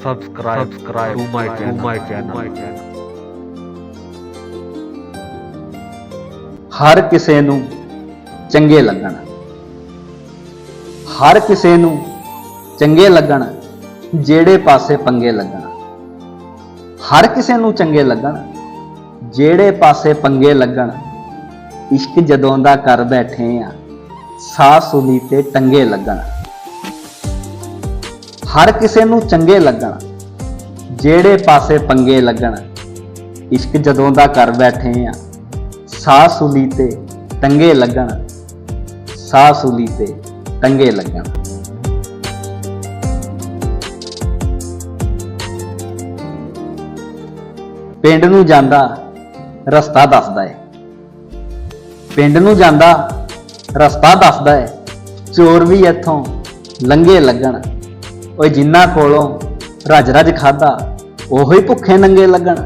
subscribe to my channel. ਹਰ ਕਿਸੇ ਨੂੰ ਚੰਗੇ ਲੱਗਣ, ਹਰ ਕਿਸੇ ਨੂੰ ਚੰਗੇ ਲੱਗਣ, ਜਿਹੜੇ ਪਾਸੇ ਪੰਗੇ ਲੱਗਣ। ਹਰ ਕਿਸੇ ਨੂੰ ਚੰਗੇ ਲੱਗਣ, ਜਿਹੜੇ ਪਾਸੇ ਪੰਗੇ ਲੱਗਣ। ਇਸ਼ਕ ਜਦੋਂ ਦਾ ਕਰ ਬੈਠੇ ਆ, ਸਾਹ ਸੂਲੀ ਤੇ ਟੰਗੇ ਲੱਗਣ। ਹਰ ਕਿਸੇ ਨੂੰ ਚੰਗੇ ਲੱਗਣ, ਜਿਹੜੇ ਪਾਸੇ ਪੰਗੇ ਲੱਗਣ। ਇਸ਼ਕ ਜਦੋਂ ਦਾ ਕਰ ਬੈਠੇ ਆ, ਸਾਹ ਸੂਲੀ ਤੇ ਟੰਗੇ ਲੱਗਣ, ਸਾਹ ਸੂਲੀ ਤੇ ਟੰਗੇ ਲੱਗਣ। ਪਿੰਡ ਨੂੰ ਜਾਂਦਾ ਰਸਤਾ ਦੱਸਦਾ ਏ, ਪਿੰਡ ਨੂੰ ਜਾਂਦਾ ਰਸਤਾ ਦੱਸਦਾ ਏ। ਚੋਰ ਵੀ ਇੱਥੋਂ ਲੰਘੇ ਲੱਗਣ। ਓਏ ਜਿਨ੍ਹਾਂ ਕੋਲੋਂ ਰੱਜ ਰੱਜ ਖਾਦਾ, ਉਹੀ ਭੁੱਖੇ ਨੰਗੇ ਲੱਗਣ।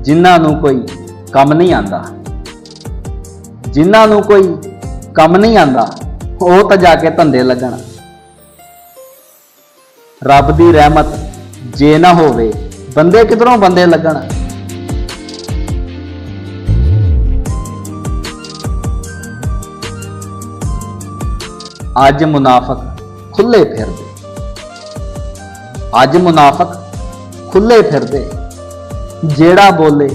ਜਿਨ੍ਹਾਂ ਨੂੰ ਕੋਈ ਕੰਮ ਨਹੀਂ ਆਂਦਾ, ਜਿਨ੍ਹਾਂ ਨੂੰ ਕੋਈ ਕੰਮ ਨਹੀਂ ਆਂਦਾ, ਉਹ ਤਾਂ ਜਾ ਕੇ ਧੰਦੇ ਲੱਗਣ। ਰੱਬ ਦੀ ਰਹਿਮਤ ਜੇ ਨਾ ਹੋਵੇ, ਬੰਦੇ ਕਿਧਰੋਂ ਬੰਦੇ ਲੱਗਣ। ਅੱਜ ਮੁਨਾਫਕ ਖੁੱਲੇ ਫਿਰਦੇ, ਅੱਜ ਮੁਨਾਫਕ ਖੁੱਲੇ ਫਿਰਦੇ। ਜਿਹੜਾ ਬੋਲੇ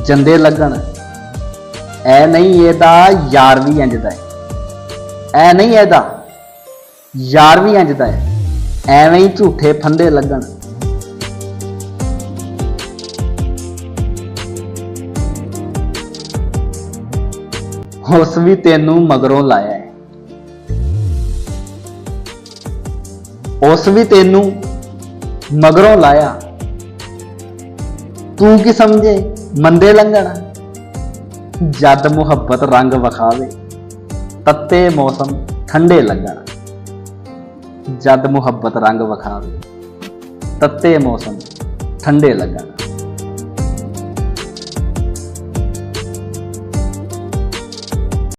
ਜੰਦੇ ਲੱਗਣ। ਐ ਨਹੀਂ ਇਹਦਾ ਯਾਰ ਵੀ ਇੰਜਦਾ ਹੈ, ਐ ਨਹੀਂ ਇਹਦਾ ਯਾਰ ਵੀ ਇੰਜਦਾ ਹੈ। ਐਵੇਂ ਹੀ ਝੂਠੇ ਫੰਦੇ ਲੱਗਣ। ਉਸ ਵੀ ਤੈਨੂੰ ਮਗਰੋਂ ਲਾਇਆ ਹੈ, ਉਸ ਵੀ ਤੈਨੂੰ ਮਗਰੋਂ ਲਾਇਆ। ਤੂੰ ਕੀ ਸਮਝੇ ਮੰਦੇ ਲੰਘਣ। ਜਦ ਮੁਹੱਬਤ ਰੰਗ ਵਿਖਾਵੇ, ਤੱਤੇ ਮੌਸਮ ਠੰਡੇ ਲੱਗਣ। ਜਦ ਮੁਹੱਬਤ ਰੰਗ ਵਿਖਾਵੇ, ਤੱਤੇ ਮੌਸਮ ਠੰਡੇ ਲੱਗਣ।